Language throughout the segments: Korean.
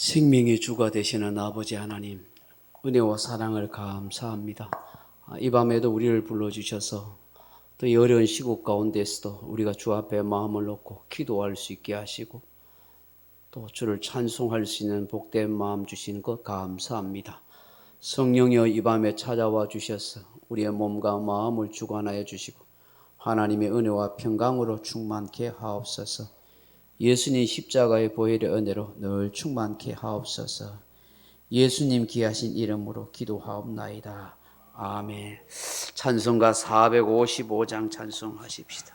생명의 주가 되시는 아버지 하나님, 은혜와 사랑을 감사합니다. 이 밤에도 우리를 불러주셔서 또 이 어려운 시국 가운데서도 우리가 주 앞에 마음을 놓고 기도할 수 있게 하시고 또 주를 찬송할 수 있는 복된 마음 주시는 것 감사합니다. 성령이여 이 밤에 찾아와 주셔서 우리의 몸과 마음을 주관하여 주시고 하나님의 은혜와 평강으로 충만케 하옵소서. 예수님 십자가의 보혈의 은혜로 늘 충만케 하옵소서. 예수님 귀하신 이름으로 기도하옵나이다. 아멘. 찬송가 455장 찬송하십시다.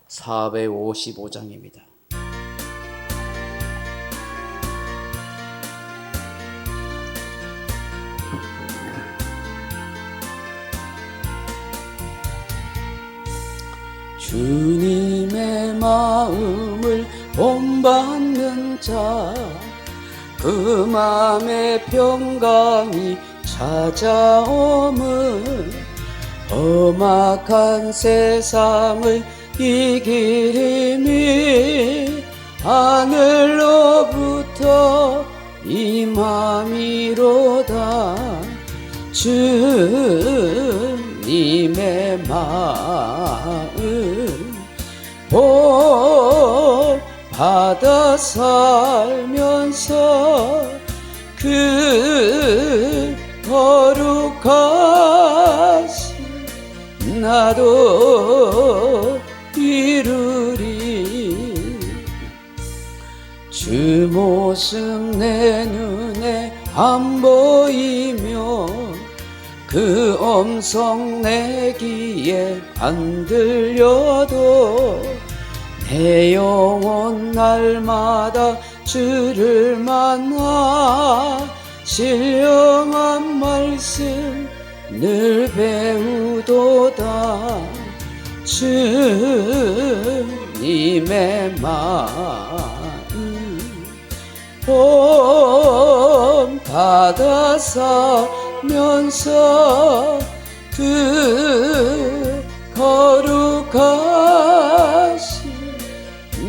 455장입니다. 주님의 마음을 본받는 자, 그 마음에 평강이 찾아옴은 험악한 세상을 이기리니 하늘로부터 임함이로다. 주님의 마음 받아 살면서 그 거룩하신 나도 이루리. 주 모습 내 눈에 안 보이며 그 음성 내 귀에 안 들려도 내 영혼 날마다 주를 만나 신령한 말씀 늘 배우도다. 주님의 마음 본받아 살면서 그 거룩하신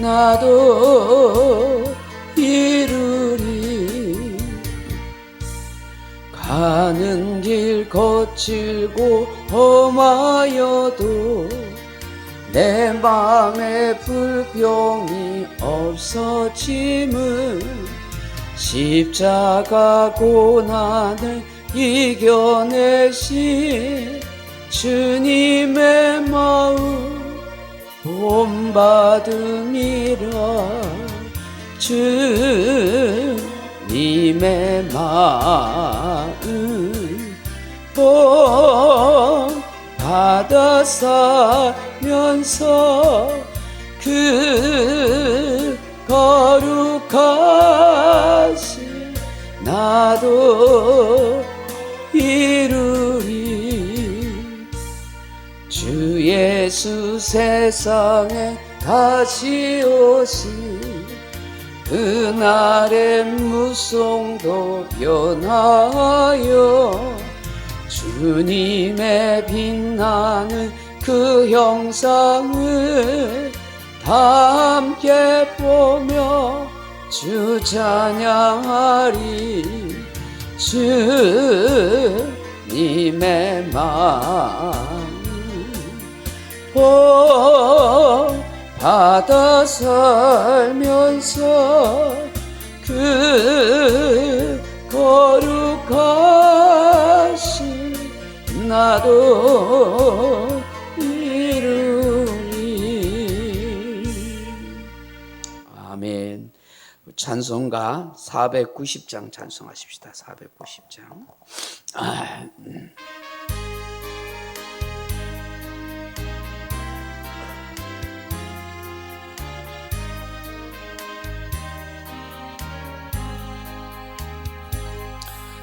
나도 이루리. 가는 길 거칠고 험하여도 내 맘에 불평이 없어짐은 십자가 고난을 이겨내신 주님의 마음 본받음이라. 주님의 마음 본받아 살면서 그 거룩하신 나도 이루리. 주 예수 세상에 다시 오시 그날의 무송도 변하여 주님의 빛나는 그 형상을 다 함께 보며 주 찬양하리. 주님의 마음 본받아 살면서 그 거룩하신 나도 이루리. 아멘. 찬송가 490장 찬송하십시다. 490장.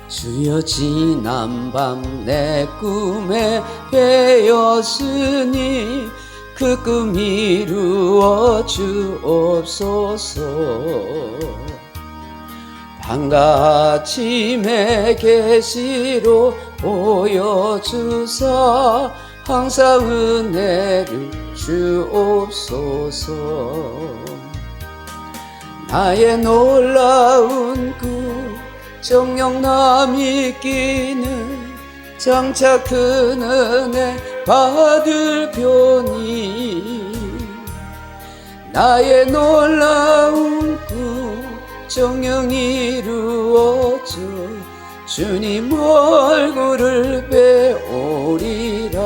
주여 지난밤 내 꿈에 깨었으니 그 꿈 이루어 주옵소서. 밤과 아침의 계시로 보여주사 항상 은혜를 주옵소서. 나의 놀라운 꿈 정녕 나 믿기는 장차 큰 은혜 받을 표니 나의 놀라운 꿈 정녕 이루어져 주님 얼굴을 배우리라.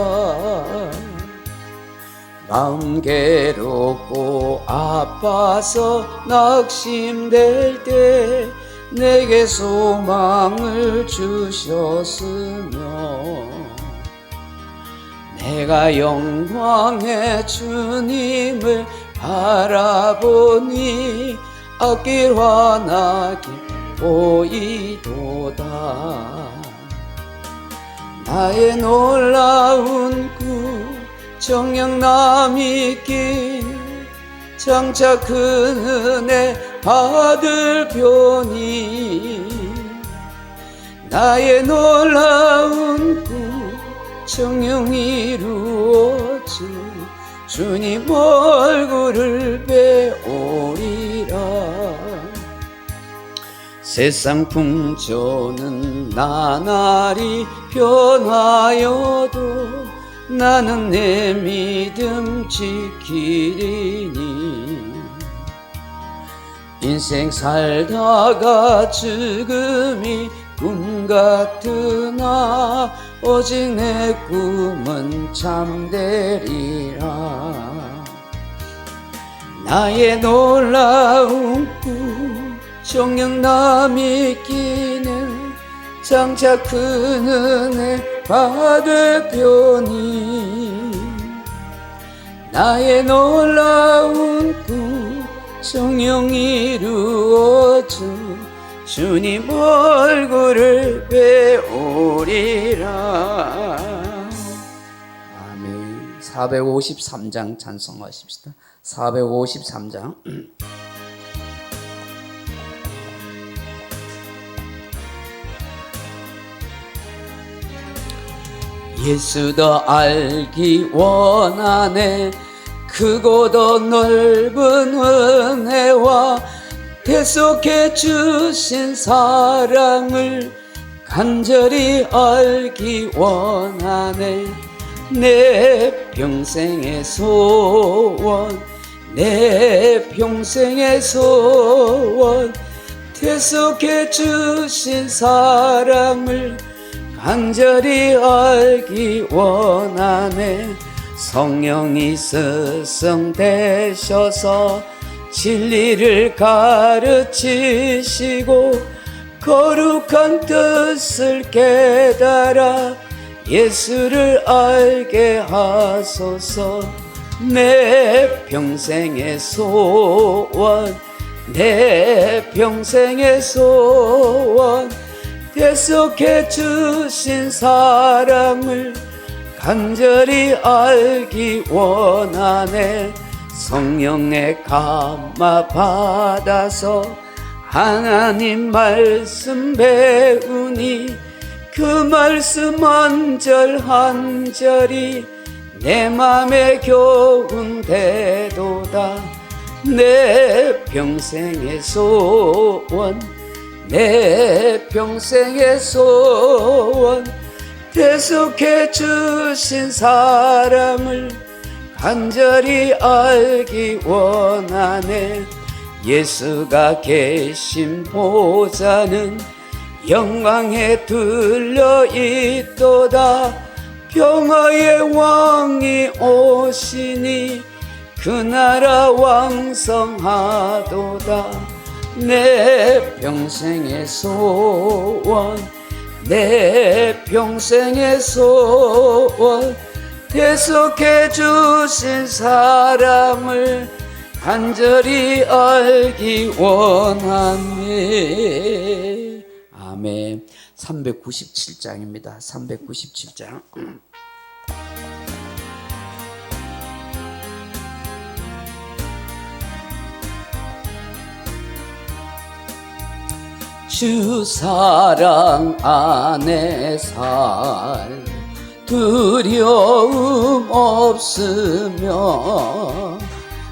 마음 괴롭고 아파서 낙심될 때 내게 소망을 주셨으며 내가 영광의 주님을 바라보니 앞길 환하게 보이도다. 나의 놀라운 꿈 정녕 나 믿기는 장차 큰 은혜 받을 표니 나의 놀라운 꿈 정녕 이루어져 주님 얼굴을 배우리라. 세상 풍조는 나날이 변하여도 나는 내 믿음 지키리니 인생 살다가 죽음이 꿈 같으나 오직 내 꿈은 참되리라. 나의 놀라운 꿈 정녕 나 믿기는 장차 큰 은혜 받을 표니 나의 놀라운 꿈 정녕 이루어져 주님 얼굴을 배우리라. 아멘. 453장 찬송하십시다. 453장. 예수 더 알기 원하네. 크고 더 넓은 은혜와 계속해 주신 사랑을 간절히 알기 원하네. 내 평생의 소원 내 평생의 소원 계속해 주신 사랑을 간절히 알기 원하네. 성령이 스승되셔서 진리를 가르치시고 거룩한 뜻을 깨달아 예수를 알게 하소서. 내 평생의 소원 내 평생의 소원 계속해 주신 사랑을 간절히 알기 원하네. 성령의 감화 받아서 하나님 말씀 배우니 그 말씀 한 절 한 절이 내 맘에 교훈되도다. 내 평생의 소원 내 평생의 소원 계속해 주신 사랑을 간절히 알기 원하네. 예수가 계신 보좌는 영광에 둘러 있도다. 평화의 왕이 오시니 그 나라 왕성하도다. 내 평생의 소원 내 평생의 소원 계속해 주신 사랑을 간절히 알기 원하네. 아멘. 397장입니다. 397장. 주 사랑 안에 살 두려움 없으며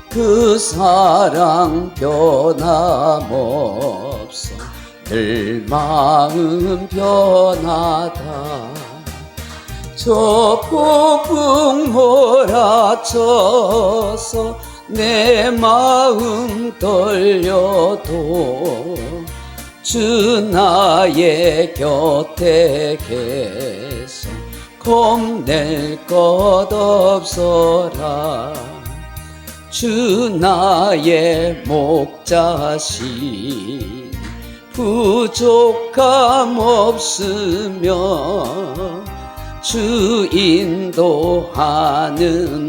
그 사랑 변함없어 늘 마음 변하다. 저 폭풍 몰아쳐서 내 마음 떨려도 주 나의 곁에 계셔 겁낼 것 없어라. 주 나의 목자신 부족함 없으며 주 인도하는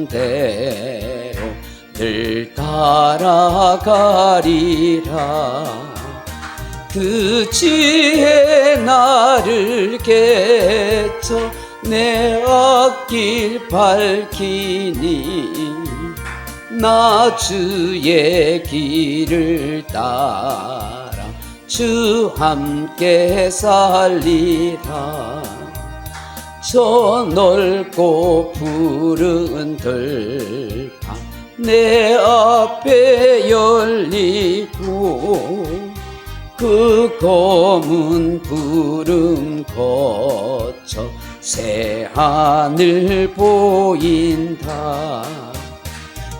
대로 늘 따라가리라. 그 지혜 나를 깨쳐 내 앞길 밝히니 나 주의 길을 따라 주 함께 살리라. 저 넓고 푸른 들판 내 앞에 열리고 그 검은 구름 거쳐 새 하늘 보인다.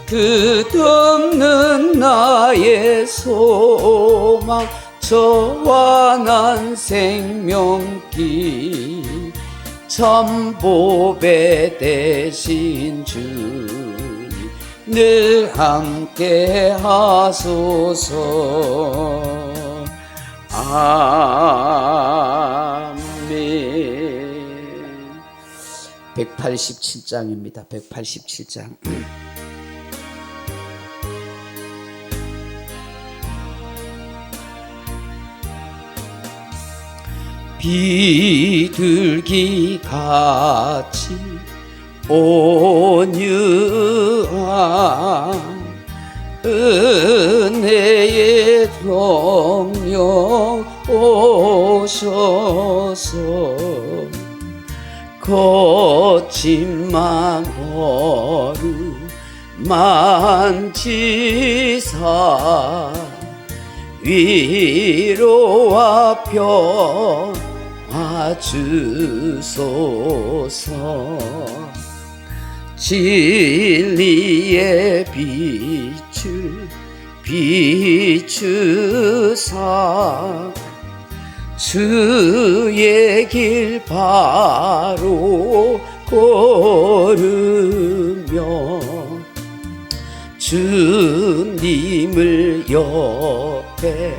끝없는 나의 소망 저 환한 생명길 참 보배 되신 주님 늘 함께 하소서. 아멘. 187장입니다. 187장. 비둘기 같이 온유한 은혜의 동력 오셔서 거친 만호를 만지사 위로와 평화 주소서. 진리의 빛을 비추사 주의 길 바로 걸으며 주님을 옆에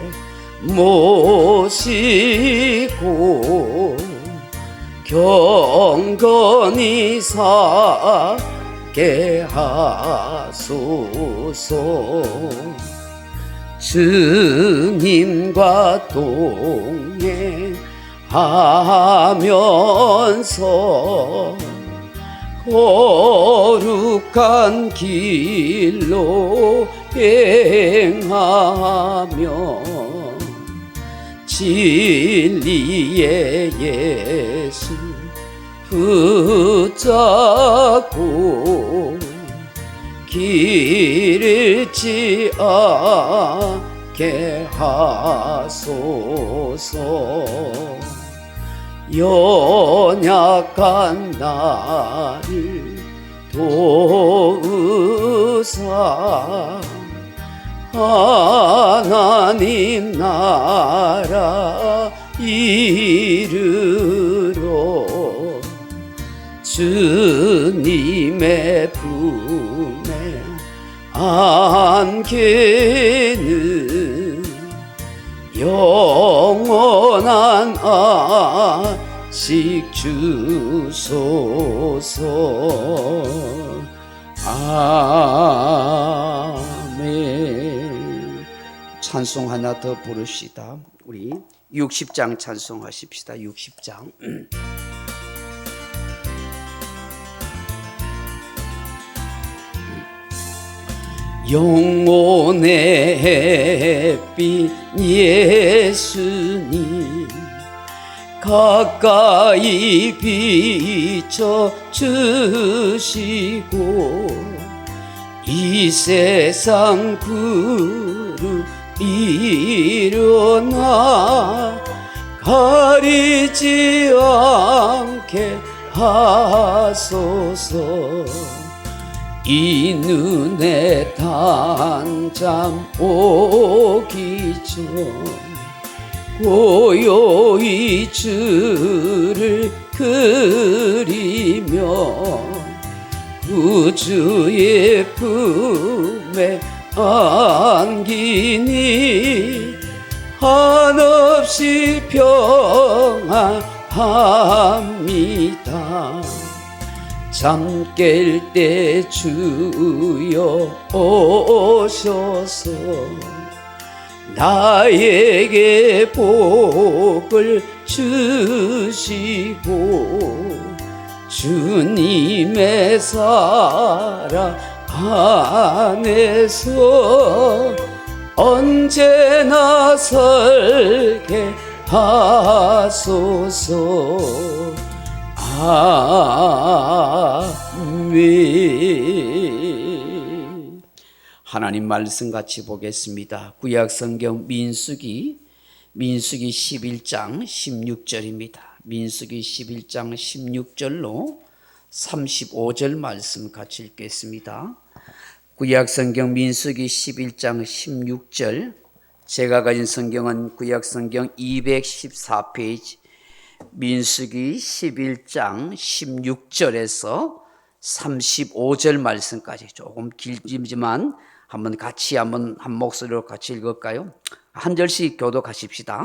모시고 경건히 살게 하소서. 주님과 동행하면서 거룩한 길로 행하며 진리의 예수 붙잡고 길 잃지 않게 하소서. 연약한 나를 도우사 하나님 나라 이르러 주님의 품에 안기는 영원한 안식 주소서. 아멘. 찬송 하나 더 부르시다. 우리 60장 찬송하십시다. 60장. 영혼의 햇빛 예수님 가까이 비춰주시고 이 세상 일어나 가리지 않게 하소서. 이 눈에 단잠 오기 전 고요히 주를 그리며 구주의 품에 안기니 한없이 평안합니다. 잠 깰 때 주여 오셔서 나에게 복을 주시고 주님의 사랑 안에서 언제나 설게 하소서. 아멘. 하나님 말씀 같이 보겠습니다. 구약성경 민수기 11장 16절입니다. 민수기 11장 16절로 35절 말씀 같이 읽겠습니다. 구약성경 민수기 11장 16절, 제가 가진 성경은 구약성경 214페이지, 민수기 11장 16절에서 35절 말씀까지 조금 길지만 한번 한 목소리로 같이 읽을까요? 한 절씩 교독하십시다.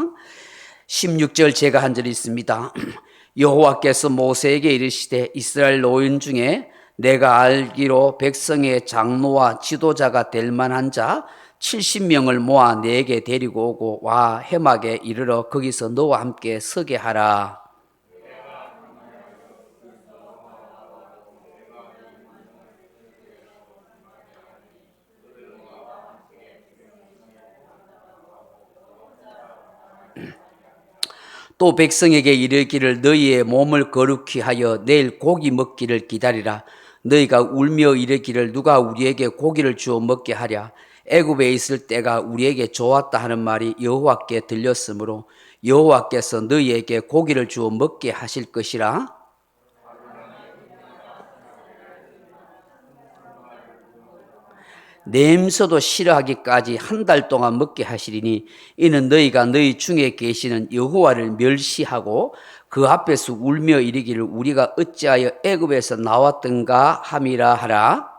16절 제가 한 절 있습니다. 여호와께서 모세에게 이르시되 이스라엘 노인 중에 내가 알기로 백성의 장로와 지도자가 될 만한 자 70명을 모아 내게 데리고 오고 와 해막에 이르러 거기서 너와 함께 서게 하라. 또 백성에게 이르기를 너희의 몸을 거룩히 하여 내일 고기 먹기를 기다리라. 너희가 울며 이르기를 누가 우리에게 고기를 주어 먹게 하랴. 애굽에 있을 때가 우리에게 좋았다 하는 말이 여호와께 들렸으므로 여호와께서 너희에게 고기를 주어 먹게 하실 것이라. 냄새도 싫어하기까지 한 달 동안 먹게 하시리니 이는 너희가 너희 중에 계시는 여호와를 멸시하고 그 앞에서 울며 이르기를 우리가 어찌하여 애굽에서 나왔던가 함이라 하라.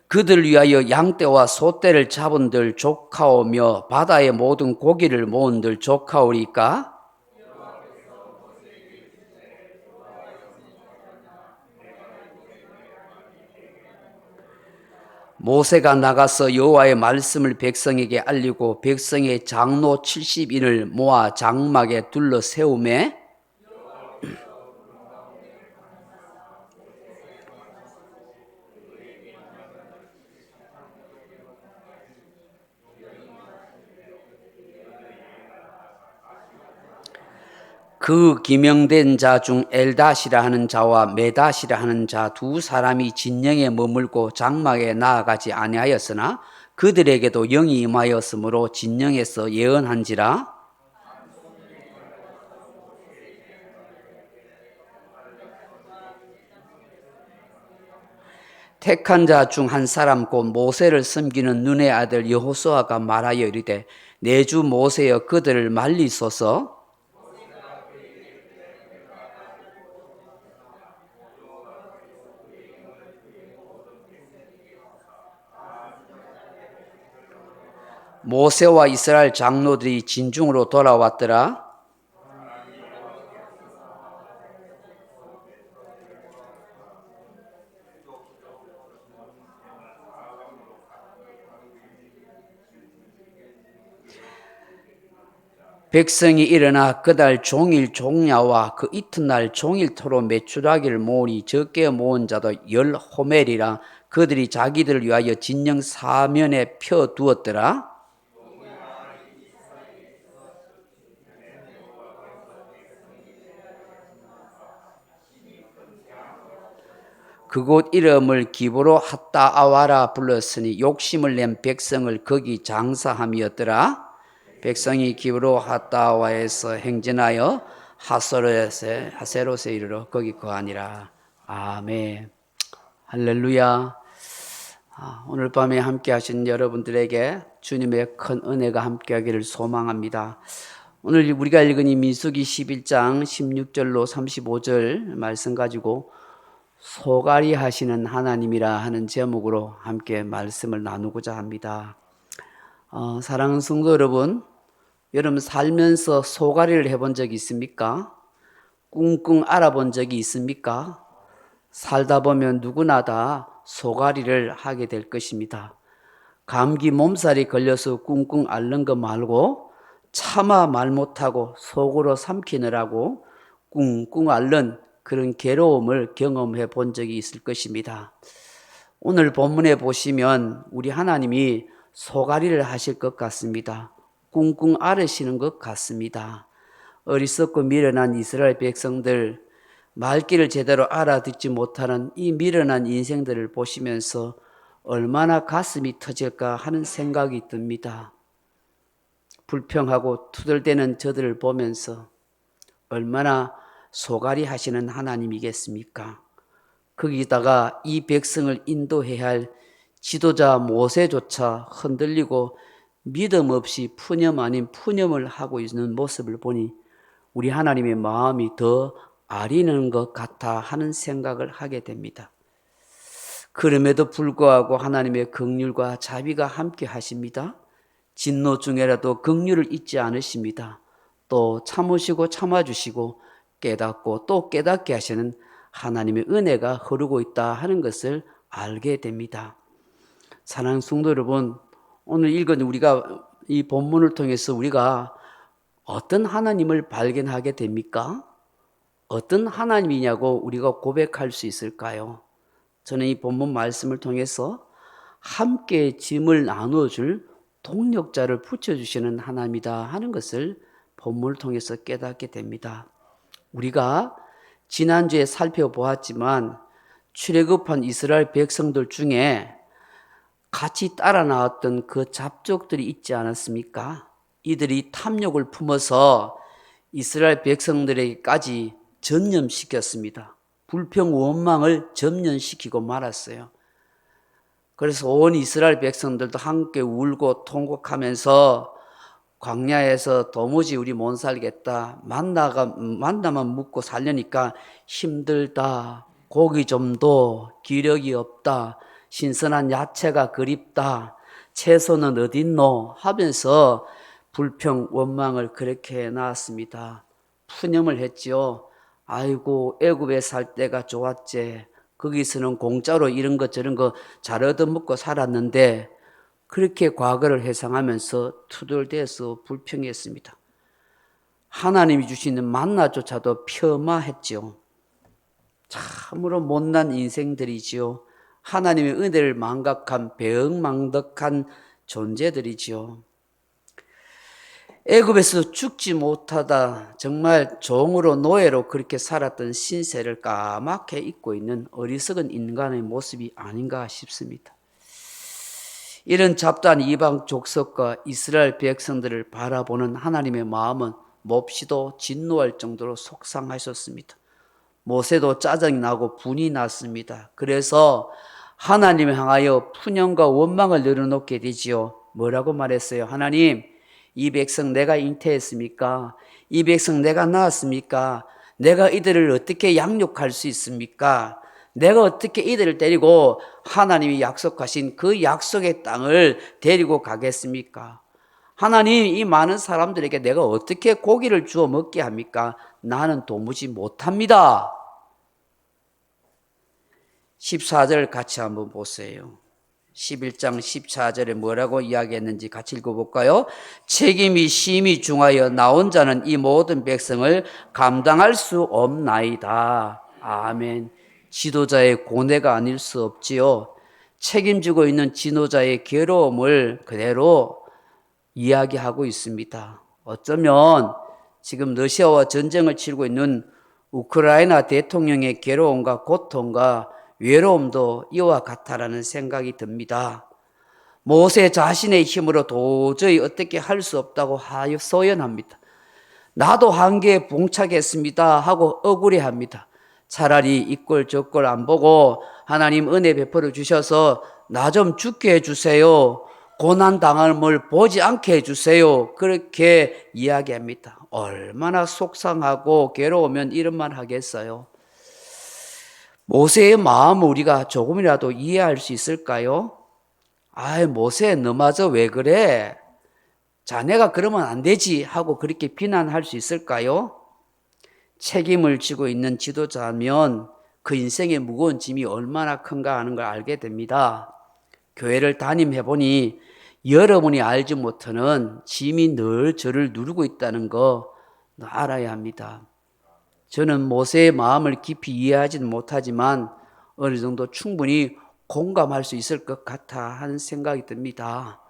그들 위하여 양떼와 소떼를 잡은들 조카오며 바다의 모든 고기를 모은들 조카오리까. 모세가 나가서 여호와의 말씀을 백성에게 알리고 백성의 장로 70인을 모아 장막에 둘러 세우매 그 기명된 자 중 엘닷이라 하는 자와 메닷이라 하는 자 두 사람이 진영에 머물고 장막에 나아가지 아니하였으나 그들에게도 영이 임하였으므로 진영에서 예언한지라. 택한 자 중 한 사람 곧 모세를 섬기는 눈의 아들 여호수아가 말하여 이르되 내 주 모세여 그들을 말리소서. 모세와 이스라엘 장로들이 진중으로 돌아왔더라. 백성이 일어나 그달 종일 종야와 그 이튿날 종일토록 메추라기를 모으니 적게 모은 자도 10호멜이라. 그들이 자기들을 위하여 진영 사면에 펴 두었더라. 그곳 이름을 기브로 핫다아와라 불렀으니 욕심을 낸 백성을 거기 장사함이었더라. 백성이 기브로 핫다아와에서 행진하여 하세롯에 이르러 거기 거하니라. 아멘. 할렐루야. 오늘 밤에 함께 하신 여러분들에게 주님의 큰 은혜가 함께 하기를 소망합니다. 오늘 우리가 읽은 이 민수기 11장 16절로 35절 말씀 가지고 소갈이 하시는 하나님이라 하는 제목으로 함께 말씀을 나누고자 합니다. 사랑하는 성도 여러분, 여러분 살면서 소갈이를 해본 적이 있습니까? 꿍꿍 앓아본 적이 있습니까? 살다 보면 누구나 다 소갈이를 하게 될 것입니다. 감기 몸살이 걸려서 꿍꿍 앓는 거 말고 차마 말 못하고 속으로 삼키느라고 꿍꿍 앓는 그런 괴로움을 경험해 본 적이 있을 것입니다. 오늘 본문에 보시면 우리 하나님이 소갈이를 하실 것 같습니다. 꿍꿍 앓으시는 것 같습니다. 어리석고 미련한 이스라엘 백성들, 말귀를 제대로 알아듣지 못하는 이 미련한 인생들을 보시면서 얼마나 가슴이 터질까 하는 생각이 듭니다. 불평하고 투덜대는 저들을 보면서 얼마나 소갈이 하시는 하나님이겠습니까? 거기다가 이 백성을 인도해야 할 지도자 모세조차 흔들리고 믿음 없이 푸념 아닌 푸념을 하고 있는 모습을 보니 우리 하나님의 마음이 더 아리는 것 같아 하는 생각을 하게 됩니다. 그럼에도 불구하고 하나님의 긍휼과 자비가 함께 하십니다. 진노 중에라도 긍휼을 잊지 않으십니다. 또 참으시고 참아주시고 깨닫고 또 깨닫게 하시는 하나님의 은혜가 흐르고 있다 하는 것을 알게 됩니다. 사랑하는 성도 여러분, 오늘 읽은 우리가 이 본문을 통해서 우리가 어떤 하나님을 발견하게 됩니까? 어떤 하나님이냐고 우리가 고백할 수 있을까요? 저는 이 본문 말씀을 통해서 함께 짐을 나누어줄 동력자를 붙여주시는 하나님이다 하는 것을 본문을 통해서 깨닫게 됩니다. 우리가 지난주에 살펴보았지만 출애굽한 이스라엘 백성들 중에 같이 따라 나왔던 그 잡족들이 있지 않았습니까? 이들이 탐욕을 품어서 이스라엘 백성들에게까지 전염시켰습니다. 불평 원망을 전염시키고 말았어요. 그래서 온 이스라엘 백성들도 함께 울고 통곡하면서 광야에서 도무지 우리 못 살겠다. 만나만 묵고 살려니까 힘들다. 고기 좀 더 기력이 없다. 신선한 야채가 그립다. 채소는 어딨노? 하면서 불평 원망을 그렇게 해놨습니다. 푸념을 했지요. 아이고 애굽에 살 때가 좋았지. 거기서는 공짜로 이런 것 저런 거 잘 얻어먹고 살았는데 그렇게 과거를 회상하면서 투덜대서 불평했습니다. 하나님이 주시는 만나조차도 폄하했지요. 참으로 못난 인생들이지요. 하나님의 은혜를 망각한 배은망덕한 존재들이지요. 애굽에서 죽지 못하다 정말 종으로 노예로 그렇게 살았던 신세를 까맣게 잊고 있는 어리석은 인간의 모습이 아닌가 싶습니다. 이런 잡다한 이방 족속과 이스라엘 백성들을 바라보는 하나님의 마음은 몹시도 진노할 정도로 속상하셨습니다. 모세도 짜증이 나고 분이 났습니다. 그래서 하나님을 향하여 푸념과 원망을 내려놓게 되지요. 뭐라고 말했어요? 하나님, 이 백성 내가 잉태했습니까? 이 백성 내가 낳았습니까? 내가 이들을 어떻게 양육할 수 있습니까? 내가 어떻게 이들을 데리고 하나님이 약속하신 그 약속의 땅을 데리고 가겠습니까? 하나님, 이 많은 사람들에게 내가 어떻게 고기를 주워 먹게 합니까? 나는 도무지 못합니다. 14절 같이 한번 보세요. 11장 14절에 뭐라고 이야기했는지 같이 읽어볼까요? 책임이 심히 중하여 나 혼자는 이 모든 백성을 감당할 수 없나이다. 아멘. 지도자의 고뇌가 아닐 수 없지요. 책임지고 있는 지도자의 괴로움을 그대로 이야기하고 있습니다. 어쩌면 지금 러시아와 전쟁을 치르고 있는 우크라이나 대통령의 괴로움과 고통과 외로움도 이와 같다라는 생각이 듭니다. 모세 자신의 힘으로 도저히 어떻게 할 수 없다고 소연합니다. 나도 한계에 봉착했습니다 하고 억울해합니다. 차라리 이꼴 저꼴 안 보고 하나님 은혜 베풀어 주셔서 나 좀 죽게 해주세요. 고난 당함을 보지 않게 해주세요. 그렇게 이야기합니다. 얼마나 속상하고 괴로우면 이런 말 하겠어요. 모세의 마음을 우리가 조금이라도 이해할 수 있을까요? 아이, 모세 너마저 왜 그래? 자네가 그러면 안 되지 하고 그렇게 비난할 수 있을까요? 책임을 지고 있는 지도자면 그 인생의 무거운 짐이 얼마나 큰가 하는 걸 알게 됩니다. 교회를 담임해보니 여러분이 알지 못하는 짐이 늘 저를 누르고 있다는 거 알아야 합니다. 저는 모세의 마음을 깊이 이해하지는 못하지만 어느 정도 충분히 공감할 수 있을 것 같아 하는 생각이 듭니다.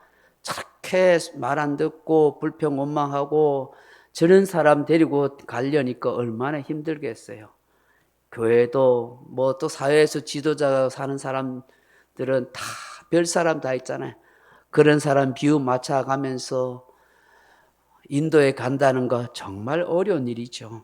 저렇게 말 안 듣고 불평원망하고 저런 사람 데리고 가려니까 얼마나 힘들겠어요. 교회도 뭐 또 사회에서 지도자가 사는 사람들은 다 별 사람 다 있잖아요. 그런 사람 비유 맞춰가면서 인도에 간다는 거 정말 어려운 일이죠.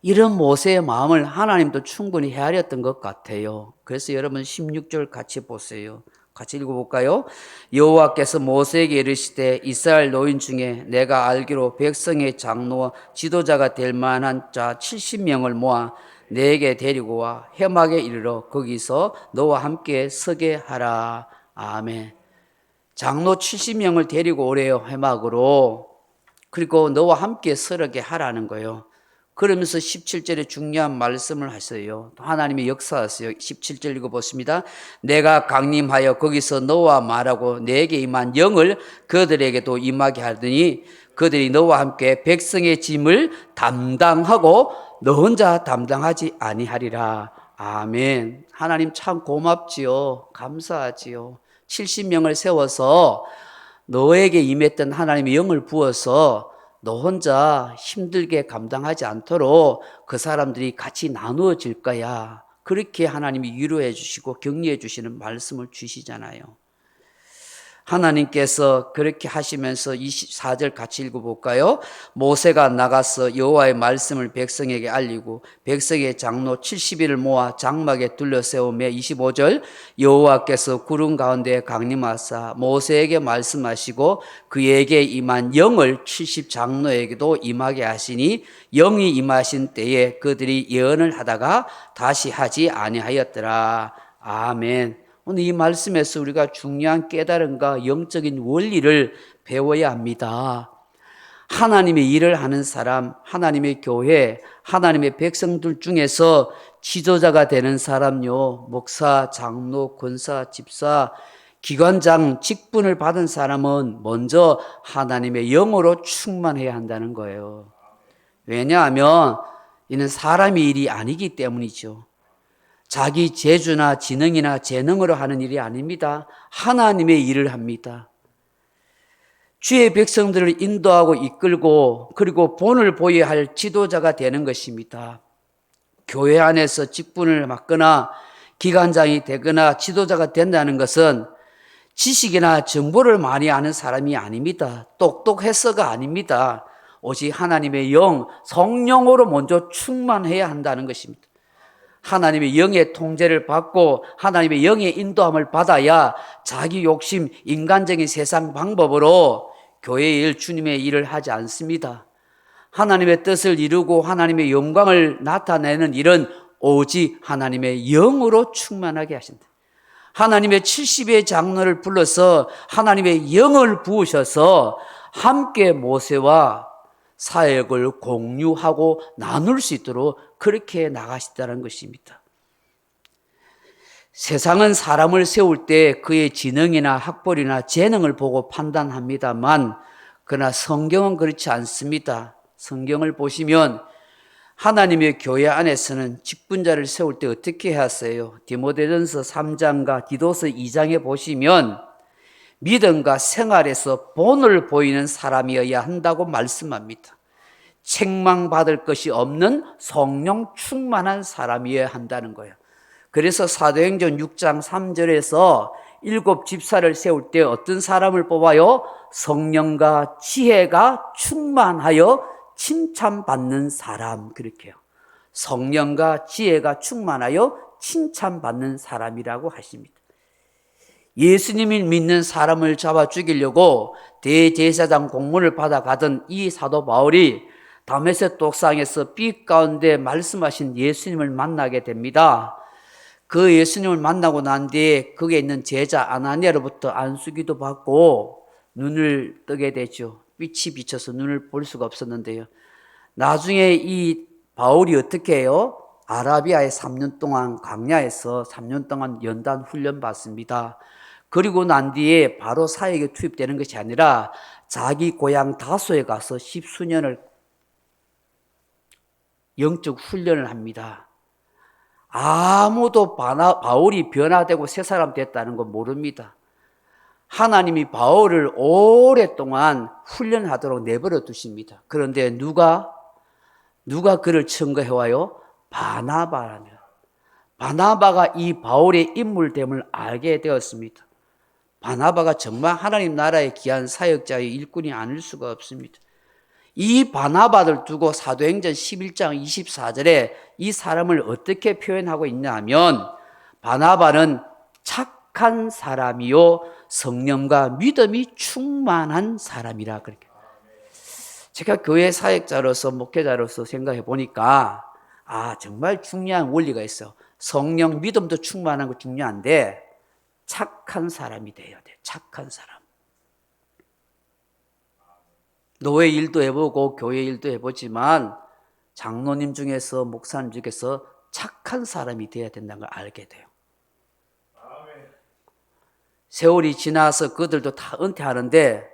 이런 모세의 마음을 하나님도 충분히 헤아렸던 것 같아요. 그래서 여러분 16절 같이 보세요. 같이 읽어볼까요? 여호와께서 모세에게 이르시되 이스라엘 노인 중에 내가 알기로 백성의 장로와 지도자가 될 만한 자 70명을 모아 내게 데리고 와 해막에 이르러 거기서 너와 함께 서게 하라. 아멘. 장로 70명을 데리고 오래요, 해막으로. 그리고 너와 함께 서게 하라는 거예요. 그러면서 17절에 중요한 말씀을 하세요. 하나님의 역사하세요. 17절 읽어보십니다. 내가 강림하여 거기서 너와 말하고 내게 임한 영을 그들에게도 임하게 하더니 그들이 너와 함께 백성의 짐을 담당하고 너 혼자 담당하지 아니하리라. 아멘. 하나님 참 고맙지요. 감사하지요. 70명을 세워서 너에게 임했던 하나님의 영을 부어서 너 혼자 힘들게 감당하지 않도록 그 사람들이 같이 나누어질 거야. 그렇게 하나님이 위로해 주시고 격려해 주시는 말씀을 주시잖아요. 하나님께서 그렇게 하시면서 24절 같이 읽어볼까요? 모세가 나가서 여호와의 말씀을 백성에게 알리고 백성의 장로 70일을 모아 장막에 둘러세우며 25절 여호와께서 구름 가운데 강림하사 모세에게 말씀하시고 그에게 임한 영을 70 장로에게도 임하게 하시니 영이 임하신 때에 그들이 예언을 하다가 다시 하지 아니하였더라. 아멘. 오늘 이 말씀에서 우리가 중요한 깨달음과 영적인 원리를 배워야 합니다. 하나님의 일을 하는 사람, 하나님의 교회, 하나님의 백성들 중에서 지도자가 되는 사람요, 목사, 장로, 권사, 집사, 기관장, 직분을 받은 사람은 먼저 하나님의 영으로 충만해야 한다는 거예요. 왜냐하면 이는 사람의 일이 아니기 때문이죠. 자기 재주나 지능이나 재능으로 하는 일이 아닙니다. 하나님의 일을 합니다. 주의 백성들을 인도하고 이끌고 그리고 본을 보여야 할 지도자가 되는 것입니다. 교회 안에서 직분을 맡거나 기관장이 되거나 지도자가 된다는 것은 지식이나 정보를 많이 아는 사람이 아닙니다. 똑똑해서가 아닙니다. 오직 하나님의 영, 성령으로 먼저 충만해야 한다는 것입니다. 하나님의 영의 통제를 받고 하나님의 영의 인도함을 받아야 자기 욕심, 인간적인 세상 방법으로 교회의 일, 주님의 일을 하지 않습니다. 하나님의 뜻을 이루고 하나님의 영광을 나타내는 일은 오직 하나님의 영으로 충만하게 하신다. 하나님의 70의 장로를 불러서 하나님의 영을 부으셔서 함께 모세와 사역을 공유하고 나눌 수 있도록 그렇게 나가시다는 것입니다. 세상은 사람을 세울 때 그의 지능이나 학벌이나 재능을 보고 판단합니다만 그러나 성경은 그렇지 않습니다. 성경을 보시면 하나님의 교회 안에서는 직분자를 세울 때 어떻게 하세요? 디모데전서 3장과 디도서 2장에 보시면 믿음과 생활에서 본을 보이는 사람이어야 한다고 말씀합니다. 책망받을 것이 없는 성령 충만한 사람이어야 한다는 거예요. 그래서 사도행전 6장 3절에서 7집사를 세울 때 어떤 사람을 뽑아요? 성령과 지혜가 충만하여 칭찬받는 사람, 그렇게요. 성령과 지혜가 충만하여 칭찬받는 사람이라고 하십니다. 예수님을 믿는 사람을 잡아 죽이려고 대제사장 공문을 받아가던 이 사도 바울이 다메섹 독상에서 빛 가운데 말씀하신 예수님을 만나게 됩니다. 그 예수님을 만나고 난 뒤에 거기에 있는 제자 아나니아로부터 안수기도 받고 눈을 뜨게 되죠. 빛이 비쳐서 눈을 볼 수가 없었는데요. 나중에 이 바울이 어떻게 해요? 아라비아에 3년 동안 광야에서 3년 동안 연단 훈련 받습니다. 그리고 난 뒤에 바로 사역에 투입되는 것이 아니라 자기 고향 다소에 가서 10수년을 영적 훈련을 합니다. 아무도 바울이 변화되고 새 사람 됐다는 거 모릅니다. 하나님이 바울을 오랫동안 훈련하도록 내버려 두십니다. 그런데 누가 그를 청거해와요? 바나바라며. 바나바가 이 바울의 인물됨을 알게 되었습니다. 바나바가 정말 하나님 나라의 귀한 사역자의 일꾼이 아닐 수가 없습니다. 이 바나바를 두고 사도행전 11장 24절에 이 사람을 어떻게 표현하고 있냐 하면 바나바는 착한 사람이요 성령과 믿음이 충만한 사람이라 그렇게. 제가 교회 사역자로서 목회자로서 생각해 보니까 정말 중요한 원리가 있어. 성령 믿음도 충만한 거 중요한데 착한 사람이 돼야 돼. 착한 사람. 노예 일도 해보고 교회 일도 해보지만 장로님 중에서 목사님 중에서 착한 사람이 돼야 된다는 걸 알게 돼요. 세월이 지나서 그들도 다 은퇴하는데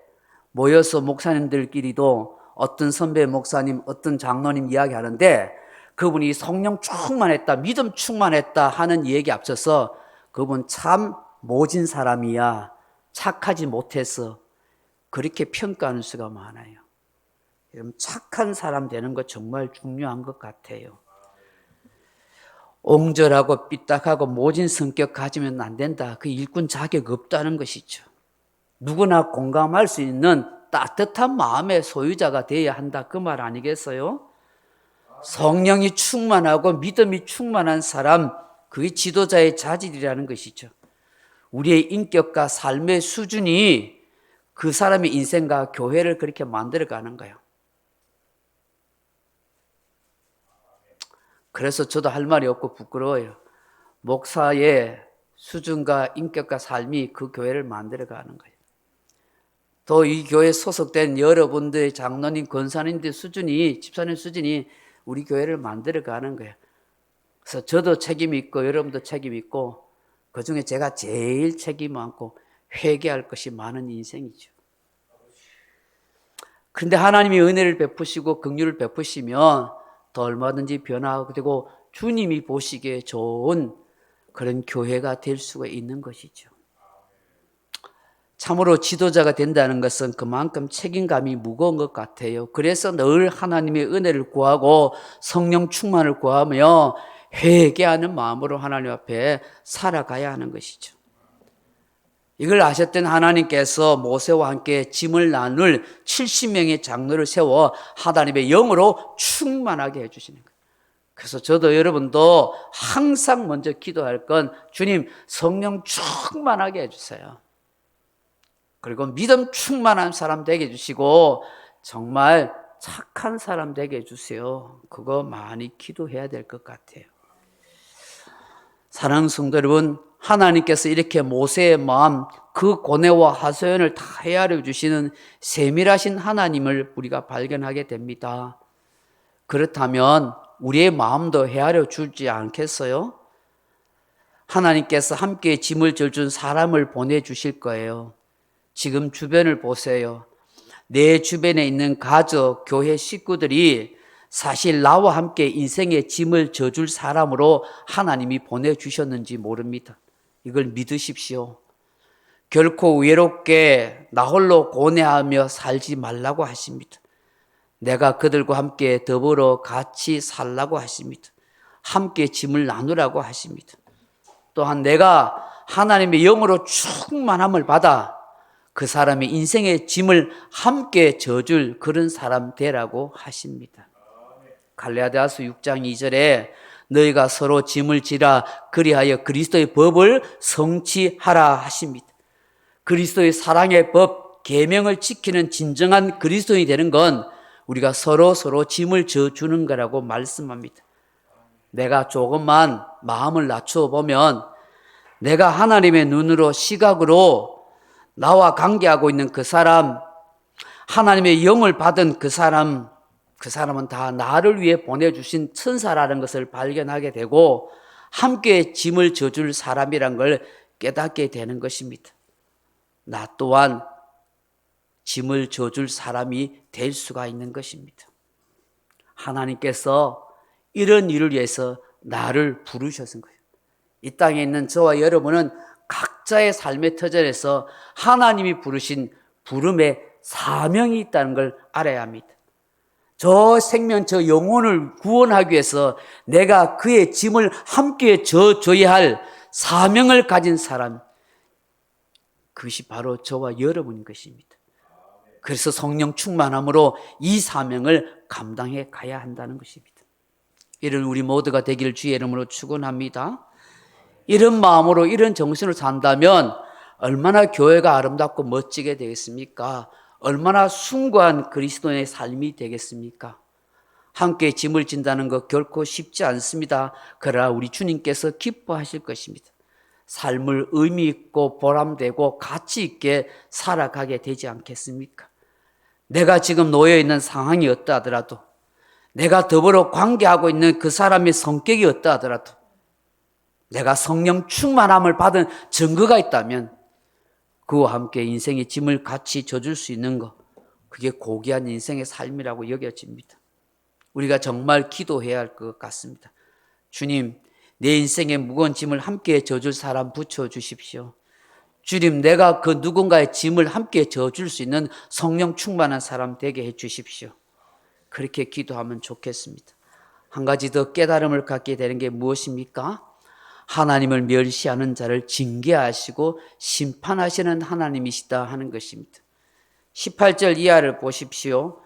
모여서 목사님들끼리도 어떤 선배 목사님, 어떤 장로님 이야기하는데 그분이 성령 충만했다, 믿음 충만했다 하는 얘기 앞서서 그분 참 모진 사람이야, 착하지 못해서 그렇게 평가하는 수가 많아요. 여러분 착한 사람 되는 거 정말 중요한 것 같아요. 옹졸하고 삐딱하고 모진 성격 가지면 안 된다. 그 일꾼 자격 없다는 것이죠. 누구나 공감할 수 있는 따뜻한 마음의 소유자가 되어야 한다. 그 말 아니겠어요? 성령이 충만하고 믿음이 충만한 사람, 그게 지도자의 자질이라는 것이죠. 우리의 인격과 삶의 수준이 그 사람의 인생과 교회를 그렇게 만들어가는 거예요. 그래서 저도 할 말이 없고 부끄러워요. 목사의 수준과 인격과 삶이 그 교회를 만들어가는 거예요. 또 이 교회에 소속된 여러분들의 장로님, 권사님들 수준이, 집사님 수준이 우리 교회를 만들어가는 거예요. 그래서 저도 책임이 있고 여러분도 책임이 있고 그중에 제가 제일 책임 많고 회개할 것이 많은 인생이죠. 그런데 하나님이 은혜를 베푸시고 긍휼을 베푸시면 더 얼마든지 변화하게 되고 주님이 보시기에 좋은 그런 교회가 될 수가 있는 것이죠. 참으로 지도자가 된다는 것은 그만큼 책임감이 무거운 것 같아요. 그래서 늘 하나님의 은혜를 구하고 성령 충만을 구하며 회개하는 마음으로 하나님 앞에 살아가야 하는 것이죠. 이걸 아셨던 하나님께서 모세와 함께 짐을 나눌 70명의 장로를 세워 하나님의 영으로 충만하게 해주시는 거예요. 그래서 저도 여러분도 항상 먼저 기도할 건 주님 성령 충만하게 해주세요. 그리고 믿음 충만한 사람 되게 해주시고 정말 착한 사람 되게 해주세요. 그거 많이 기도해야 될 것 같아요. 사랑하는 성도 여러분, 하나님께서 이렇게 모세의 마음, 그 고뇌와 하소연을 다 헤아려 주시는 세밀하신 하나님을 우리가 발견하게 됩니다. 그렇다면 우리의 마음도 헤아려 주지 않겠어요? 하나님께서 함께 짐을 져준 사람을 보내주실 거예요. 지금 주변을 보세요. 내 주변에 있는 가족, 교회 식구들이 사실 나와 함께 인생의 짐을 져줄 사람으로 하나님이 보내주셨는지 모릅니다. 이걸 믿으십시오. 결코 외롭게 나 홀로 고뇌하며 살지 말라고 하십니다. 내가 그들과 함께 더불어 같이 살라고 하십니다. 함께 짐을 나누라고 하십니다. 또한 내가 하나님의 영으로 충만함을 받아 그 사람의 인생의 짐을 함께 져줄 그런 사람 되라고 하십니다. 갈라디아서 6장 2절에 너희가 서로 짐을 지라 그리하여 그리스도의 법을 성취하라 하십니다. 그리스도의 사랑의 법, 계명을 지키는 진정한 그리스도인이 되는 건 우리가 서로 짐을 져주는 거라고 말씀합니다. 내가 조금만 마음을 낮추어 보면 내가 하나님의 눈으로 시각으로 나와 관계하고 있는 그 사람, 하나님의 영을 받은 그 사람은 다 나를 위해 보내주신 천사라는 것을 발견하게 되고 함께 짐을 져줄 사람이란 걸 깨닫게 되는 것입니다. 나 또한 짐을 져줄 사람이 될 수가 있는 것입니다. 하나님께서 이런 일을 위해서 나를 부르셨은 거예요. 이 땅에 있는 저와 여러분은 각자의 삶의 터전에서 하나님이 부르신 부름의 사명이 있다는 걸 알아야 합니다. 저 생명, 저 영혼을 구원하기 위해서 내가 그의 짐을 함께 져줘야 할 사명을 가진 사람, 그것이 바로 저와 여러분인 것입니다. 그래서 성령 충만함으로 이 사명을 감당해 가야 한다는 것입니다. 이런 우리 모두가 되기를 주의 이름으로 축원합니다. 이런 마음으로 이런 정신으로 산다면 얼마나 교회가 아름답고 멋지게 되겠습니까? 얼마나 숭고한 그리스도의 삶이 되겠습니까? 함께 짐을 진다는 것 결코 쉽지 않습니다. 그러나 우리 주님께서 기뻐하실 것입니다. 삶을 의미 있고 보람되고 가치 있게 살아가게 되지 않겠습니까? 내가 지금 놓여 있는 상황이 어떠 하더라도, 내가 더불어 관계하고 있는 그 사람의 성격이 어떠 하더라도, 내가 성령 충만함을 받은 증거가 있다면 그와 함께 인생의 짐을 같이 져줄 수 있는 것, 그게 고귀한 인생의 삶이라고 여겨집니다. 우리가 정말 기도해야 할 것 같습니다. 주님, 내 인생의 무거운 짐을 함께 져줄 사람 붙여주십시오. 주님, 내가 그 누군가의 짐을 함께 져줄 수 있는 성령 충만한 사람 되게 해주십시오. 그렇게 기도하면 좋겠습니다. 한 가지 더 깨달음을 갖게 되는 게 무엇입니까? 하나님을 멸시하는 자를 징계하시고 심판하시는 하나님이시다 하는 것입니다. 18절 이하를 보십시오.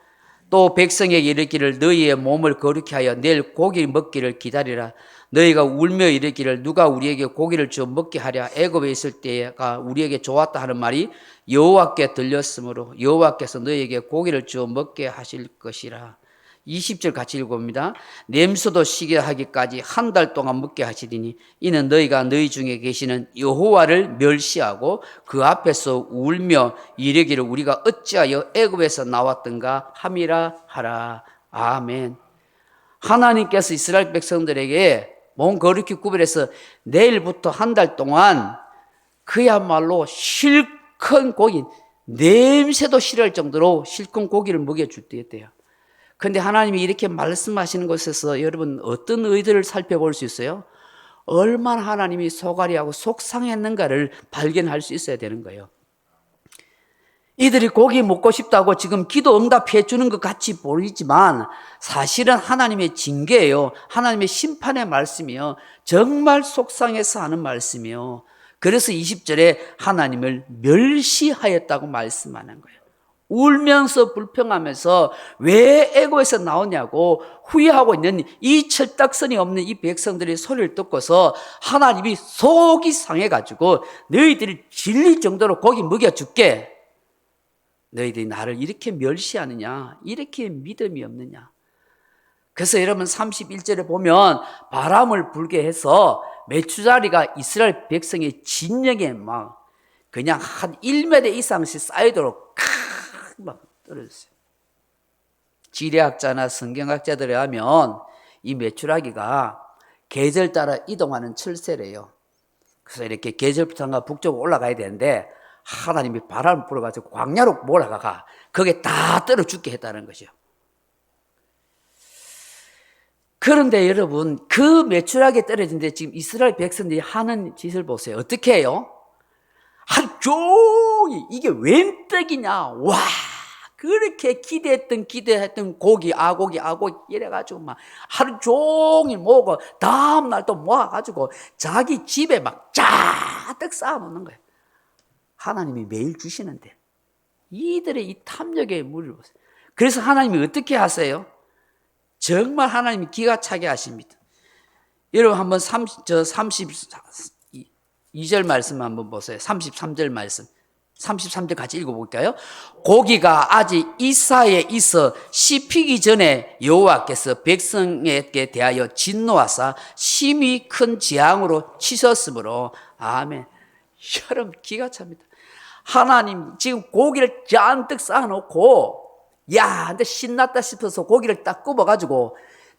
또 백성에게 이르기를 너희의 몸을 거룩히 하여 내일 고기 먹기를 기다리라. 너희가 울며 이르기를 누가 우리에게 고기를 주어 먹게 하랴. 애굽에 있을 때가 우리에게 좋았다 하는 말이 여호와께 들렸으므로 여호와께서 너희에게 고기를 주어 먹게 하실 것이라. 20절 같이 읽어봅니다. 냄새도 쉬게 하기까지 한 달 동안 먹게 하시리니 이는 너희가 너희 중에 계시는 여호와를 멸시하고 그 앞에서 울며 이르기를 우리가 어찌하여 애굽에서 나왔던가 함이라 하라. 아멘. 하나님께서 이스라엘 백성들에게 몸 거룩히 구별해서 내일부터 한 달 동안 그야말로 실컷 고기, 냄새도 싫어할 정도로 실컷 고기를 먹여줄 때였대요. 그런데 하나님이 이렇게 말씀하시는 것에서 여러분 어떤 의도를 살펴볼 수 있어요? 얼마나 하나님이 소갈이하고 속상했는가를 발견할 수 있어야 되는 거예요. 이들이 고기 먹고 싶다고 지금 기도 응답해 주는 것 같이 보이지만 사실은 하나님의 징계예요. 하나님의 심판의 말씀이요. 정말 속상해서 하는 말씀이요. 그래서 20절에 하나님을 멸시하였다고 말씀하는 거예요. 울면서 불평하면서 왜 애고에서 나오냐고 후회하고 있는 이 철딱선이 없는 이 백성들의 소리를 듣고서 하나님이 속이 상해가지고 너희들이 질릴 정도로 고기 먹여줄게. 너희들이 나를 이렇게 멸시하느냐, 이렇게 믿음이 없느냐. 그래서 여러분 31절에 보면 바람을 불게 해서 메추자리가 이스라엘 백성의 진영에 막 그냥 한 1m 이상씩 쌓이도록 막 떨어졌어요. 지리학자나 성경학자들에 하면 이 메추라기가 계절 따라 이동하는 철새래요. 그래서 이렇게 계절부터 북쪽으로 올라가야 되는데 하나님이 바람을 불어가지고 광야로 몰아가 거기에 다 떨어 죽게 했다는 것이요. 그런데 여러분 그 메추라기에 떨어진데 지금 이스라엘 백성들이 하는 짓을 보세요. 어떻게 해요? 하루 종일 이게 웬 떡이냐, 와 그렇게 기대했던 고기, 아고기 이래가지고 막 하루 종일 모으고 다음날 또 모아가지고 자기 집에 막 짜득 쌓아놓는 거예요. 하나님이 매일 주시는데 이들의 이 탐욕에 물을 보세요. 그래서 하나님이 어떻게 하세요? 정말 하나님이 기가 차게 하십니다. 여러분 한번 32절 말씀 한번 보세요. 33절 말씀. 33절 같이 읽어볼까요? 고기가 아직 이사에 있어 씹히기 전에 여호와께서 백성에게 대하여 진노하사 심히 큰 재앙으로 치셨으므로 아멘. 여러분 기가 찹니다. 하나님 지금 고기를 잔뜩 쌓아놓고 야 근데 신났다 싶어서 고기를 딱 굽어가지고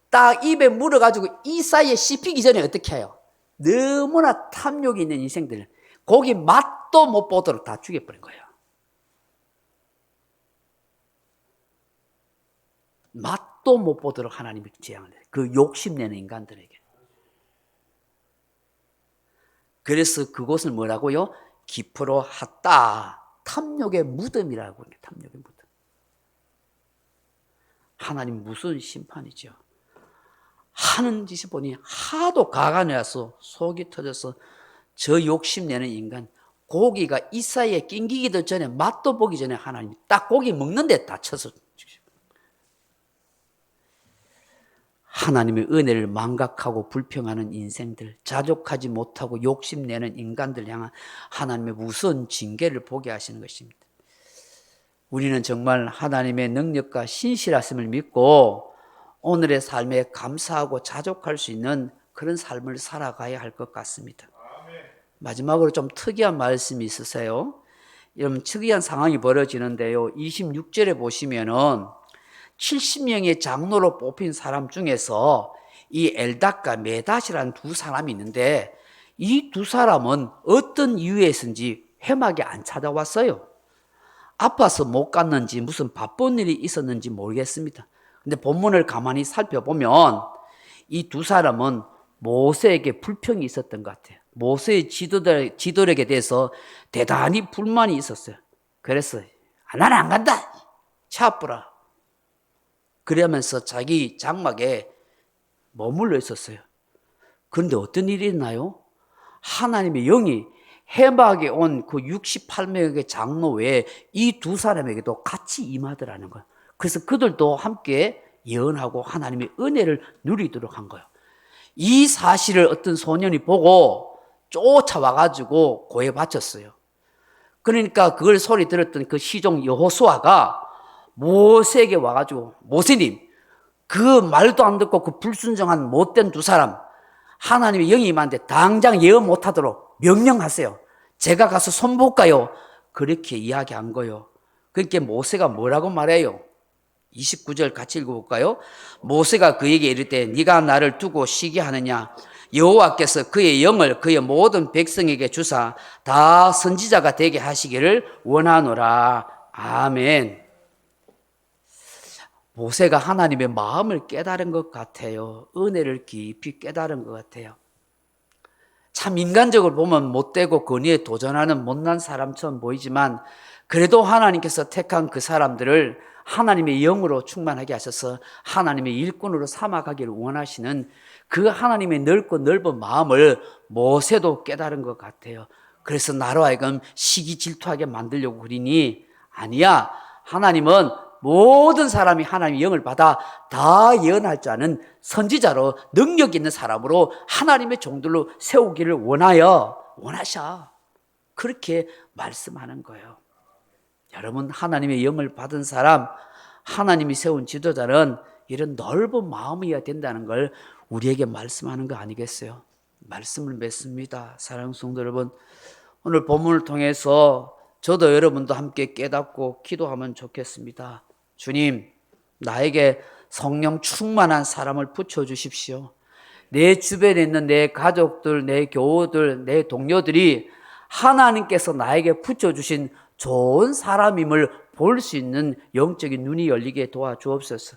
딱 입에 물어가지고 이 사이에 씹히기 전에 어떻게 해요? 너무나 탐욕이 있는 인생들 고기 맛도 못 보도록 다 죽여버린 거예요. 맛도 못 보도록 하나님이 재앙을 해요. 그 욕심내는 인간들에게. 그래서 그곳을 뭐라고요? 기프로 핫다. 탐욕의 무덤이라고 해요. 탐욕의 무덤. 하나님 무슨 심판이죠. 하는 짓을 보니 하도 가관해서 속이 터져서 저 욕심내는 인간 고기가 이 사이에 낑기기도 전에 맛도 보기 전에 하나님이 딱 고기 먹는데 다쳐서 하나님의 은혜를 망각하고 불평하는 인생들, 자족하지 못하고 욕심내는 인간들 향한 하나님의 무서운 징계를 보게 하시는 것입니다. 우리는 정말 하나님의 능력과 신실하심을 믿고 오늘의 삶에 감사하고 자족할 수 있는 그런 삶을 살아가야 할 것 같습니다. 마지막으로 좀 특이한 말씀이 있으세요. 여러분 특이한 상황이 벌어지는데요. 26절에 보시면은 70명의 장로로 뽑힌 사람 중에서 이 엘닷과 메닷이라는 두 사람이 있는데 이 두 사람은 어떤 이유에서인지 회막에 안 찾아왔어요. 아파서 못 갔는지 무슨 바쁜 일이 있었는지 모르겠습니다. 근데 본문을 가만히 살펴보면 이 두 사람은 모세에게 불평이 있었던 것 같아요. 모세의 지도력에 대해서 대단히 불만이 있었어요. 그래서 나는 안 간다. 차뿌라. 그러면서 자기 장막에 머물러 있었어요. 그런데 어떤 일이 있나요? 하나님의 영이 해막에 온 그 68명의 장로 외에 이 두 사람에게도 같이 임하더라는 거예요. 그래서 그들도 함께 예언하고 하나님의 은혜를 누리도록 한 거예요. 이 사실을 어떤 소년이 보고 쫓아와가지고 고에 바쳤어요. 그러니까 그걸 소리 들었던 그 시종 여호수아가 모세에게 와가지고 모세님 그 말도 안 듣고 그 불순종한 못된 두 사람 하나님의 영이 임하는데 당장 예언 못하도록 명령하세요. 제가 가서 손볼까요? 그렇게 이야기한 거예요. 그러니까 모세가 뭐라고 말해요? 29절 같이 읽어볼까요? 모세가 그에게 이르되 네가 나를 두고 쉬게 하느냐? 여호와께서 그의 영을 그의 모든 백성에게 주사 다 선지자가 되게 하시기를 원하노라. 아멘. 모세가 하나님의 마음을 깨달은 것 같아요. 은혜를 깊이 깨달은 것 같아요. 참 인간적으로 보면 못되고 권위에 도전하는 못난 사람처럼 보이지만 그래도 하나님께서 택한 그 사람들을 하나님의 영으로 충만하게 하셔서 하나님의 일꾼으로 삼아가기를 원하시는 그 하나님의 넓고 넓은 마음을 모세도 깨달은 것 같아요. 그래서 나로 하여금 시기 질투하게 만들려고 그러니 아니야. 하나님은 모든 사람이 하나님의 영을 받아 다 예언할 줄 아는 선지자로 능력 있는 사람으로 하나님의 종들로 세우기를 원하셔. 그렇게 말씀하는 거예요. 여러분 하나님의 영을 받은 사람, 하나님이 세운 지도자는 이런 넓은 마음이어야 된다는 걸 우리에게 말씀하는 거 아니겠어요? 말씀을 맺습니다. 사랑하는 성도 여러분, 오늘 본문을 통해서 저도 여러분도 함께 깨닫고 기도하면 좋겠습니다. 주님, 나에게 성령 충만한 사람을 붙여주십시오. 내 주변에 있는 내 가족들, 내 교우들, 내 동료들이 하나님께서 나에게 붙여주신 좋은 사람임을 볼 수 있는 영적인 눈이 열리게 도와주옵소서.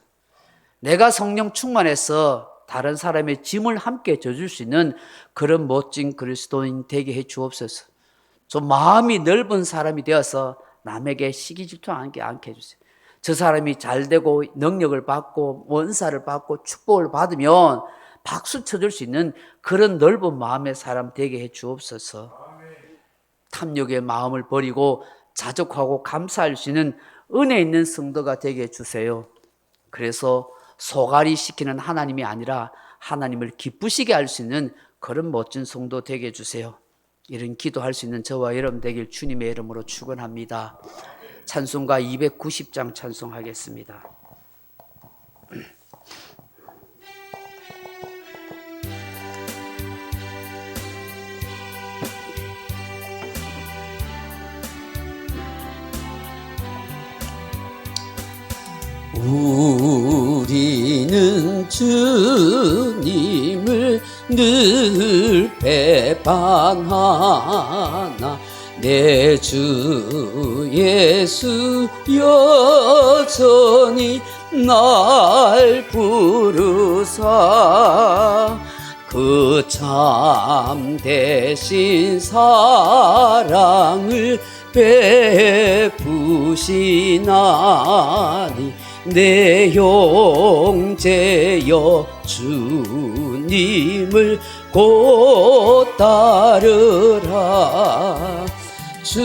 내가 성령 충만해서 다른 사람의 짐을 함께 져줄 수 있는 그런 멋진 그리스도인 되게 해 주옵소서. 좀 마음이 넓은 사람이 되어서 남에게 시기 질투하지 않게 해주세요. 저 사람이 잘 되고 능력을 받고 원사를 받고 축복을 받으면 박수 쳐줄 수 있는 그런 넓은 마음의 사람 되게 해 주옵소서. 탐욕의 마음을 버리고 자족하고 감사할 수 있는 은혜 있는 성도가 되게 해 주세요. 그래서 소갈이 시키는 하나님이 아니라 하나님을 기쁘시게 할 수 있는 그런 멋진 성도 되게 해 주세요. 이런 기도할 수 있는 저와 여러분 되길 주님의 이름으로 축원합니다. 찬송가 290장 찬송하겠습니다. 우리는 주님을 늘 배반하나 내 주 예수 여전히 날 부르사 그 참되신 사랑을 베푸시나니 내 형제여 주님을 곧 따르라. 주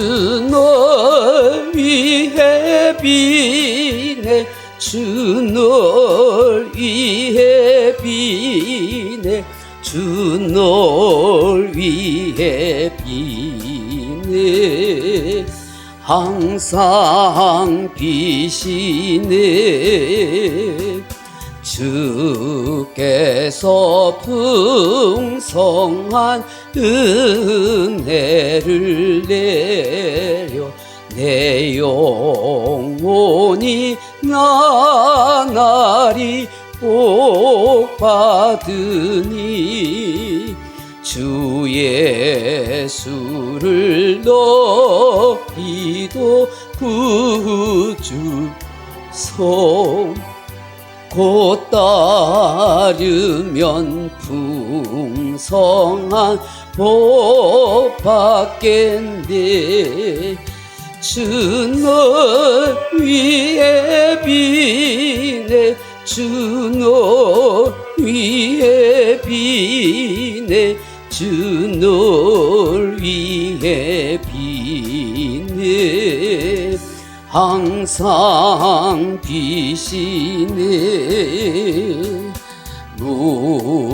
널 위해 비네 주 널 위해 비네 주 널 위해 비네 항상 비시네 주께서 풍성한 은혜를 내려 내 영혼이 나날이 복 받으니 주 예수를 높이도 구주 성 곧 따르면 풍성한 복 받겠네. 주 널 위해 비네 주 널 위해 비네 주 널 위해 비네 항상 비시네.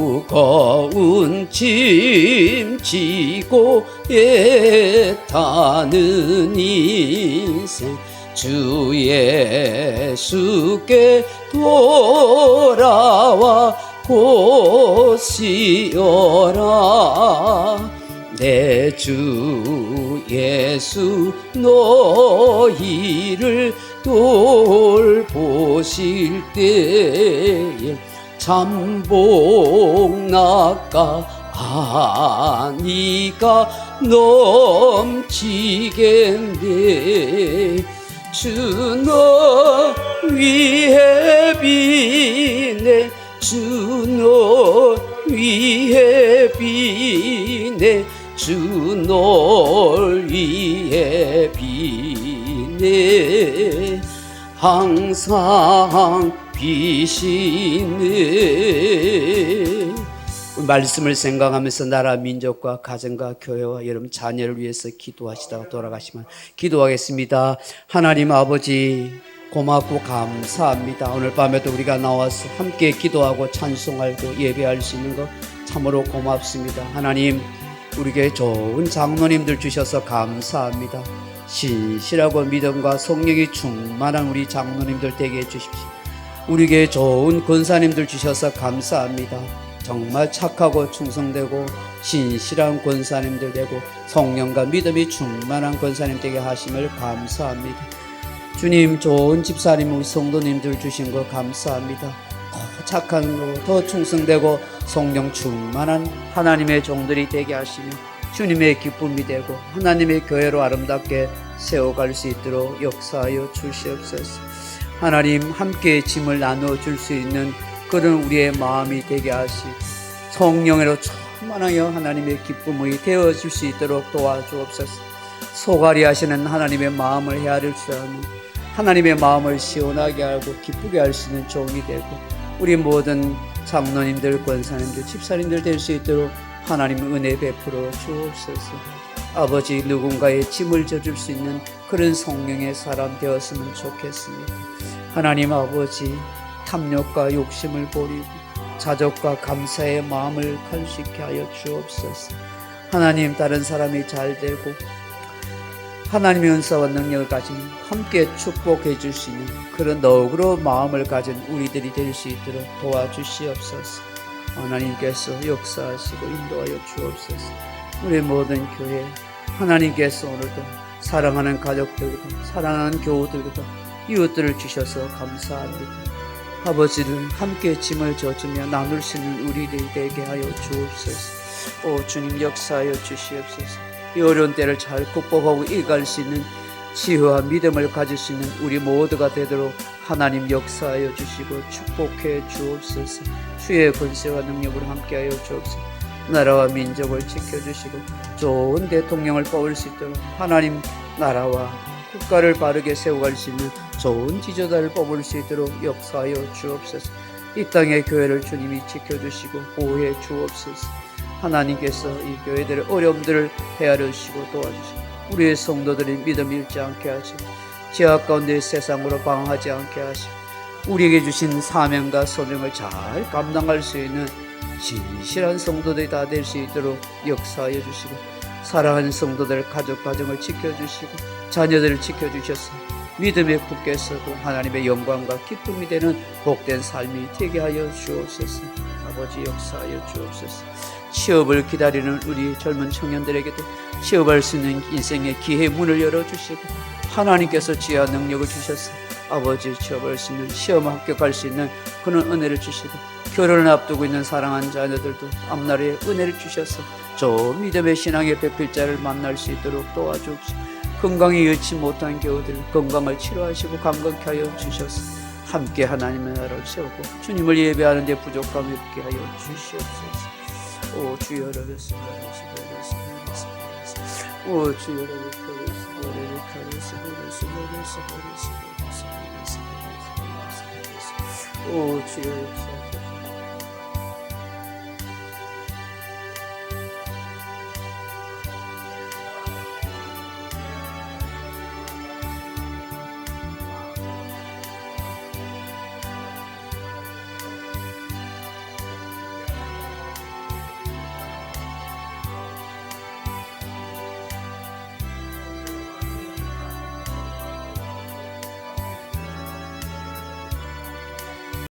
무거운 짐 지고 애타는 인생 주 예수께 돌아와 곧 쉬어라. 내 주 예수 너희를 돌보실 때에 잠복 낙가 아니가 넘치겠네. 주 너 위해 비네 주 너 위해 비네 주 널 위해 비네 항상 비시네. 말씀을 생각하면서 나라 민족과 가정과 교회와 여러분 자녀를 위해서 기도하시다가 돌아가시면 기도하겠습니다. 하나님 아버지 고맙고 감사합니다. 오늘 밤에도 우리가 나와서 함께 기도하고 찬송하고 예배할 수 있는 것 참으로 고맙습니다. 하나님 우리에게 좋은 장로님들 주셔서 감사합니다. 신실하고 믿음과 성령이 충만한 우리 장로님들 되게 해주십시오. 우리에게 좋은 권사님들 주셔서 감사합니다. 정말 착하고 충성되고 신실한 권사님들 되고 성령과 믿음이 충만한 권사님 되게 하심을 감사합니다. 주님 좋은 집사님 우리 성도님들 주신 거 감사합니다. 더 착한 거, 더 충성되고 성령 충만한 하나님의 종들이 되게 하시며 주님의 기쁨이 되고 하나님의 교회로 아름답게 세워갈 수 있도록 역사하여 주시옵소서. 하나님 함께 짐을 나누어 줄 수 있는 그런 우리의 마음이 되게 하시고 성령으로 충만하여 하나님의 기쁨이 되어줄 수 있도록 도와주옵소서. 소갈이 하시는 하나님의 마음을 헤아릴 수 없는 하나님의 마음을 시원하게 알고 기쁘게 할 수 있는 종이 되고 우리 모든 장로님들, 권사님들, 집사님들 될 수 있도록 하나님 은혜 베풀어 주옵소서. 아버지, 누군가의 짐을 져줄 수 있는 그런 성령의 사람 되었으면 좋겠습니다. 하나님 아버지, 탐욕과 욕심을 버리고 자족과 감사의 마음을 간직케 하여 주옵소서. 하나님, 다른 사람이 잘 되고 하나님의 은사와 능력을 가진 함께 축복해 줄 수 있는 그런 너그러 마음을 가진 우리들이 될 수 있도록 도와주시옵소서. 하나님께서 역사하시고 인도하여 주옵소서. 우리 모든 교회 하나님께서 오늘도 사랑하는 가족들과 사랑하는 교우들과 이웃들을 주셔서 감사합니다. 아버지를 함께 짐을 져주며 나눌 수 있는 우리들이 되게 하여 주옵소서. 오 주님, 역사하여 주시옵소서. 이 어려운 때를 잘 극복하고 이겨갈 수 있는 지혜와 믿음을 가질 수 있는 우리 모두가 되도록 하나님 역사하여 주시고 축복해 주옵소서. 주의 권세와 능력으로 함께하여 주옵소서. 나라와 민족을 지켜주시고 좋은 대통령을 뽑을 수 있도록 하나님, 나라와 국가를 바르게 세워갈 수 있는 좋은 지도자를 뽑을 수 있도록 역사하여 주옵소서. 이 땅의 교회를 주님이 지켜주시고 보호해 주옵소서. 하나님께서 이 교회들의 어려움들을 헤아려 주시고 도와주시고 우리의 성도들이 믿음 잃지 않게 하시고 죄악 가운데 세상으로 방황하지 않게 하시고 우리에게 주신 사명과 소명을 잘 감당할 수 있는 진실한 성도들이 다 될 수 있도록 역사하여 주시고 사랑하는 성도들 가정을 지켜주시고 자녀들을 지켜주셔서 믿음에 굳게 서고 하나님의 영광과 기쁨이 되는 복된 삶이 되게 하여 주옵소서. 아버지, 역사하여 주옵소서. 취업을 기다리는 우리 젊은 청년들에게도 취업할 수 있는 인생의 기회 문을 열어주시고 하나님께서 지혜와 능력을 주셔서 아버지, 취업할 수 있는 시험 합격할 수 있는 그런 은혜를 주시고 결혼을 앞두고 있는 사랑하는 자녀들도 앞날에 은혜를 주셔서 좋은 믿음의 신앙의 배필자를 만날 수 있도록 도와주옵시고 건강에 잃지 못한 교우들 건강을 치료하시고 감격케 하여 주셔서 함께 하나님의 나라를 세우고 주님을 예배하는 데 부족함이 없게 하여 주시옵소서. 오 주여, 오 주여, 오 주여,